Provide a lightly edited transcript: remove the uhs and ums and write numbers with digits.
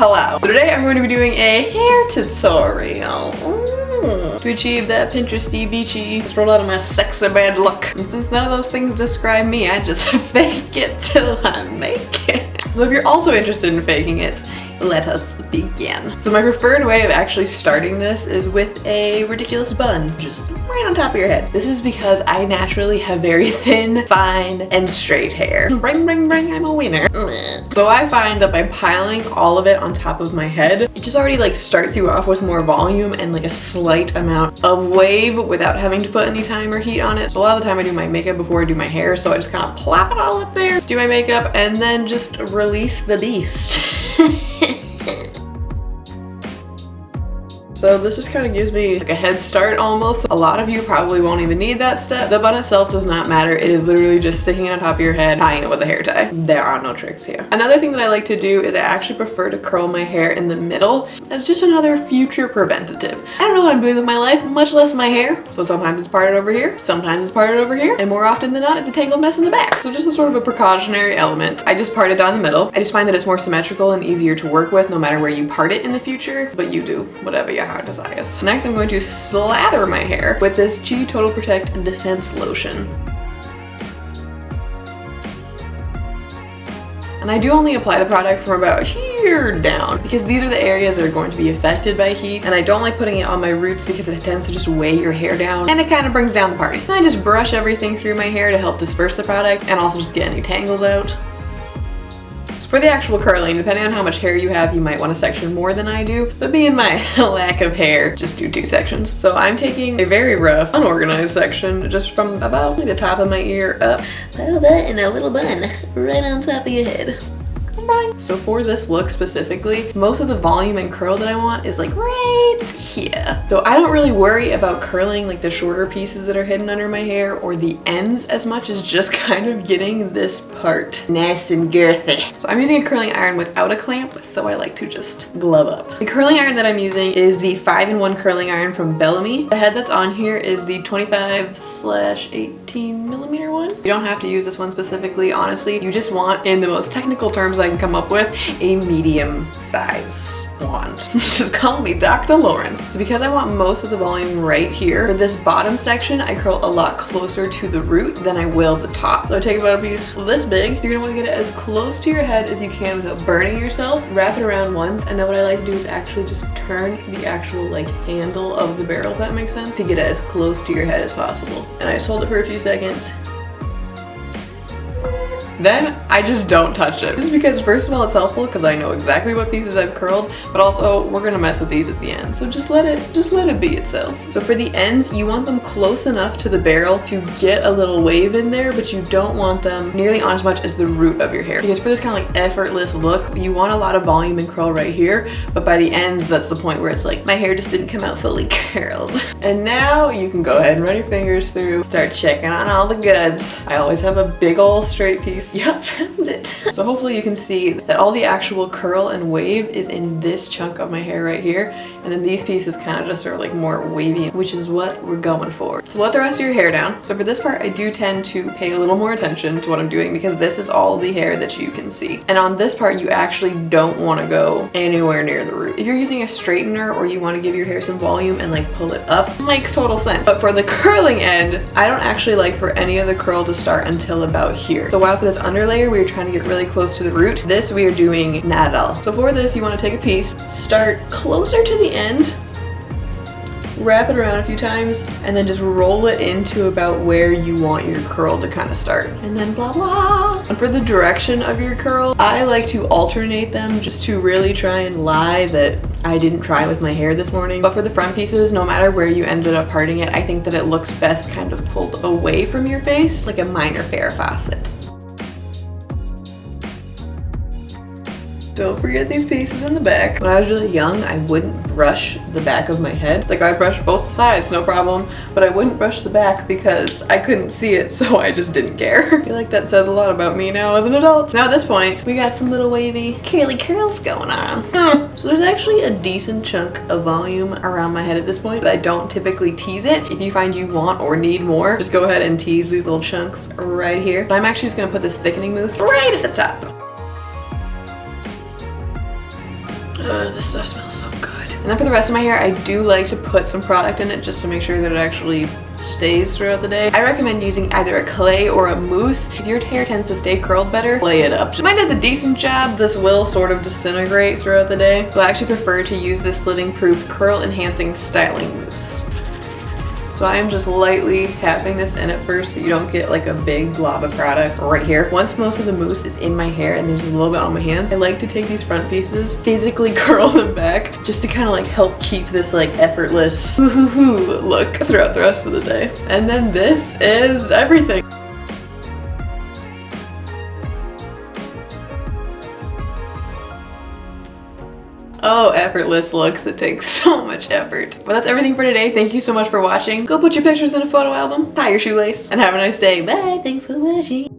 Hello. So today I'm going to be doing a hair tutorial. To achieve that Pinteresty, beachy, just roll out of my sexy bad look. And since none of those things describe me, I just fake it till I make it. So if you're also interested in faking it, let us begin. So my preferred way of actually starting this is with a ridiculous bun, just right on top of your head. This is because I naturally have very thin, fine, and straight hair. Bring, bring, bring, I'm a winner. So I find that by piling all of it on top of my head, it just already like starts you off with more volume and like a slight amount of wave without having to put any time or heat on it. So a lot of the time I do my makeup before I do my hair, so I just kind of plop it all up there, do my makeup, and then just release the beast. So this just kind of gives me like a head start almost. A lot of you probably won't even need that step. The bun itself does not matter. It is literally just sticking it on top of your head, tying it with a hair tie. There are no tricks here. Another thing that I like to do is I actually prefer to curl my hair in the middle. That's just another future preventative. I don't know what I'm doing with my life, much less my hair. So sometimes it's parted over here, sometimes it's parted over here, and more often than not, it's a tangled mess in the back. So just a sort of a precautionary element. I just part it down the middle. I just find that it's more symmetrical and easier to work with no matter where you part it in the future, but you do whatever you heart desires. Next, I'm going to slather my hair with this Heat Total Protect and Defense Lotion. And I do only apply the product from about here down because these are the areas that are going to be affected by heat, and I don't like putting it on my roots because it tends to just weigh your hair down and it kind of brings down the party. And I just brush everything through my hair to help disperse the product and also just get any tangles out. For the actual curling, depending on how much hair you have, you might want a section more than I do, but being my lack of hair, just do 2 sections. So I'm taking a very rough, unorganized section just from about the top of my ear up. Pile that in a little bun right on top of your head. So for this look specifically, most of the volume and curl that I want is like right here. So I don't really worry about curling like the shorter pieces that are hidden under my hair or the ends as much as just kind of getting this part nice and girthy. So I'm using a curling iron without a clamp, so I like to just glove up. The curling iron that I'm using is the 5-in-1 curling iron from Bellami. The head that's on here is the 25/18mm one. You don't have to use this one specifically, honestly. You just want, in the most technical terms I can come up with, a medium size wand. Just call me Dr. Lauren. So because I want most of the volume right here, for this bottom section, I curl a lot closer to the root than I will the top. So I take about a piece this big. You're gonna want to get it as close to your head as you can without burning yourself. Wrap it around once, and then what I like to do is actually just turn the actual like handle of the barrel, if that makes sense, to get it as close to your head as possible. And I just hold it for a few seconds. Then I just don't touch it. This is because first of all it's helpful because I know exactly what pieces I've curled, but also we're gonna mess with these at the end. So just let it be itself. So for the ends, you want them close enough to the barrel to get a little wave in there, but you don't want them nearly on as much as the root of your hair. Because for this kind of like effortless look, you want a lot of volume and curl right here, but by the ends, that's the point where it's like, my hair just didn't come out fully curled. And now you can go ahead and run your fingers through, start checking on all the goods. I always have a big old straight piece. Yep, found it. So hopefully you can see that all the actual curl and wave is in this chunk of my hair right here. And then these pieces kind of just are like more wavy, which is what we're going for. So let the rest of your hair down. So for this part, I do tend to pay a little more attention to what I'm doing because this is all the hair that you can see. And on this part, you actually don't want to go anywhere near the root. If you're using a straightener or you want to give your hair some volume and like pull it up, it makes total sense. But for the curling end, I don't actually like for any of the curl to start until about here. So while for this underlayer, we are trying to get really close to the root. This we are doing not at all. So for this, you want to take a piece, start closer to the end, wrap it around a few times, and then just roll it into about where you want your curl to kind of start. And then blah blah. And for the direction of your curl, I like to alternate them just to really try and lie that I didn't try with my hair this morning. But for the front pieces, no matter where you ended up parting it, I think that it looks best kind of pulled away from your face, like a minor Farrah Fawcett. Don't forget these pieces in the back. When I was really young, I wouldn't brush the back of my head. It's like I brushed both sides, no problem, but I wouldn't brush the back because I couldn't see it, so I just didn't care. I feel like that says a lot about me now as an adult. So now at this point, we got some little wavy curly curls going on. So there's actually a decent chunk of volume around my head at this point, but I don't typically tease it. If you find you want or need more, just go ahead and tease these little chunks right here. But I'm actually just gonna put this thickening mousse right at the top. This stuff smells so good. And then for the rest of my hair, I do like to put some product in it just to make sure that it actually stays throughout the day. I recommend using either a clay or a mousse. If your hair tends to stay curled better, lay it up. Mine does a decent job. This will sort of disintegrate throughout the day. So I actually prefer to use this living proof curl enhancing styling mousse. So I am just lightly tapping this in at first so you don't get like a big glob of product right here. Once most of the mousse is in my hair and there's a little bit on my hand, I like to take these front pieces, physically curl them back just to kind of like help keep this like effortless hoo-hoo-hoo look throughout the rest of the day. And then this is everything. Oh, effortless looks. It takes so much effort. Well, that's everything for today. Thank you so much for watching. Go put your pictures in a photo album, tie your shoelace, and have a nice day. Bye. Thanks for watching.